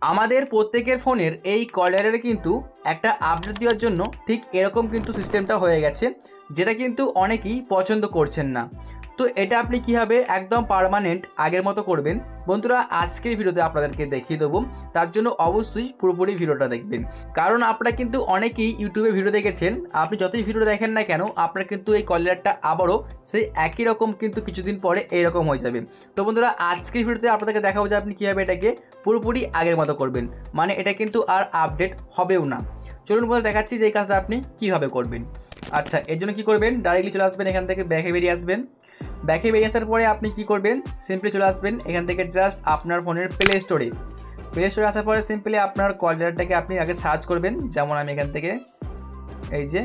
আমাদের প্রত্যেকের ফোনের এই কল ডায়ালারে কিন্তু একটা আপডেট দেওয়ার জন্য ঠিক এরকম কিন্তু সিস্টেমটা হয়ে গেছে, যেটা কিন্তু অনেকেই পছন্দ করছেন না। তো এটা আপনি কীভাবে একদম পার্মানেন্ট আগের মতো করবেন বন্ধুরা, আজকের ভিডিওতে আপনাদেরকে দেখিয়ে দেবো। তার জন্য অবশ্যই পুরোপুরি ভিডিওটা দেখবেন, কারণ আপনারা কিন্তু অনেকেই ইউটিউবে ভিডিও দেখেছেন। আপনি যতই ভিডিও দেখেন না কেন, আপনার কিন্তু এই কল ডায়ালারটা আবারও সেই একই রকম কিন্তু কিছুদিন পরে এইরকম হয়ে যাবে। তো বন্ধুরা, আজকের ভিডিওতে আপনাদেরকে দেখাবো যে আপনি কীভাবে এটাকে পুরোপুরি আগের মতো করবেন, মানে এটা কিন্তু আর আপডেট হবেও না। চলুন বলে দেখাচ্ছি যে এই কাজটা আপনি কীভাবে করবেন। আচ্ছা, এর জন্য কী করবেন, ডাইরেক্টলি চলে আসবেন এখান থেকে, ব্যাকে বেরিয়ে আসবেন। ব্যাকে বেরিয়ে আসার পরে আপনি কি করবেন, সিম্পলি চলে আসবেন এখান থেকে জাস্ট আপনার ফোনের প্লে স্টোরে। প্লে স্টোরে আসার পরে সিম্পলি আপনার কল ডায়ালারটাকে আপনি আগে সার্চ করবেন। যেমন আমি এখান থেকে এই যে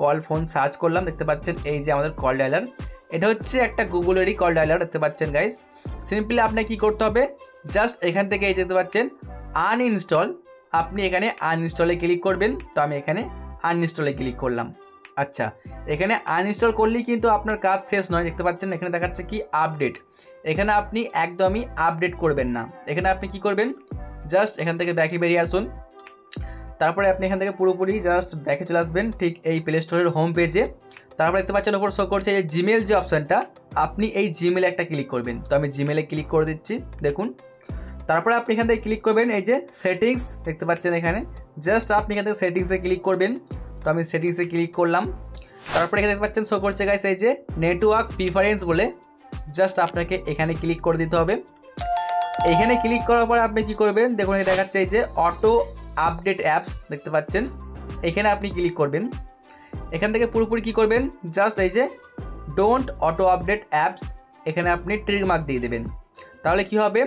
কল ফোন সার্চ করলাম, দেখতে পাচ্ছেন এই যে আমাদের কল ডায়ালার। এটা হচ্ছে একটা গুগলেরই কল ডায়ালার, দেখতে পাচ্ছেন গাইস। সিম্পলি আপনাকে কী করতে হবে, জাস্ট এখান থেকে এই দেখতে পাচ্ছেন আনইনস্টল, আপনি এখানে আনইনস্টলে ক্লিক করবেন। তো আমি এখানে আনইনস্টলে ক্লিক করলাম। আচ্ছা, এখানে আনইনস্টল করলেই কিন্তু আপনার কাজ শেষ নয়, দেখতে পাচ্ছেন এখানে দেখাচ্ছে কি আপডেট। এখানে আপনি একদমই আপডেট করবেন না। এখানে আপনি কি করবেন, জাস্ট এখান থেকে ব্যাকে বেরিয়ে আসুন। তারপরে আপনি এখান থেকে পুরোপুরি জাস্ট ব্যাকে চলে আসবেন ঠিক এই প্লে স্টোরের হোম পেজে। তারপরে দেখতে পাচ্ছেন ওপর শো করছে এই জিমেল যে অপশানটা, আপনি এই জিমেলে একটা ক্লিক করবেন। তো আমি জিমেলে ক্লিক করে দিচ্ছি, দেখুন। তারপরে আপনি এখান থেকে ক্লিক করবেন এই যে সেটিংস, দেখতে পাচ্ছেন এখানে, জাস্ট আপনি এখান থেকে সেটিংসে ক্লিক করবেন। তো আমি সেটিংসে ক্লিক করলাম। তারপরে এখানে দেখতে পাচ্ছেন শো করছে গাইস এই যে নেটওয়ার্ক প্রিফারেন্স বলে, জাস্ট আপনাকে এখানে ক্লিক করে দিতে হবে। এখানে ক্লিক করার পরে আপনি কি করবেন, দেখুন এই দেখাচ্ছে এই যে অটো আপডেট অ্যাপস, দেখতে পাচ্ছেন এখানে আপনি ক্লিক করবেন। এখান থেকে পুরোপুরি কি করবেন, জাস্ট এই যে ডোন্ট অটো আপডেট অ্যাপস, এখানে আপনি ট্রিক মার্ক দিয়ে দেবেন। তাহলে কি হবে,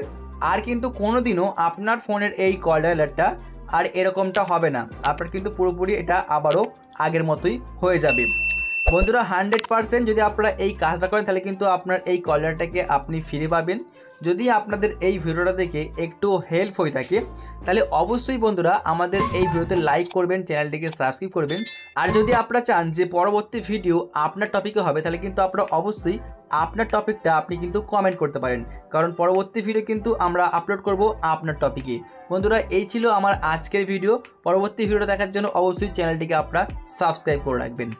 আর কিন্তু কোনোদিনও আপনার ফোনের এই কল ডায়ালারটা আর এরকমটা হবে না। আপনার কিন্তু পুরোপুরি এটা আবারও আগের মতোই হয়ে যাবে। বন্ধুরা 100% যদি আপনারা এই কাজটা করেন তাহলে কিন্তু আপনার এই কল ডায়ালারটাকে আপনি ফিরে পাবেন। যদি আপনাদের এই ভিডিওটা দেখে একটু হেল্প হয়ে থাকে তাহলে অবশ্যই বন্ধুরা আমাদের এই ভিডিওতে লাইক করবেন, চ্যানেলটিকে সাবস্ক্রাইব করবেন। আর যদি আপনারা চান যে পরবর্তী ভিডিও আপনার টপিকে হবে তাহলে কিন্তু আপনারা অবশ্যই আপনার টপিকটা আপনি কিন্তু কমেন্ট করতে পারেন, কারণ পরবর্তী ভিডিও কিন্তু আমরা আপলোড করব আপনার টপিকে। বন্ধুরা এই ছিল আমার আজকের ভিডিও। পরবর্তী ভিডিও দেখার জন্য অবশ্যই চ্যানেলটিকে আপনারা সাবস্ক্রাইব করে রাখবেন।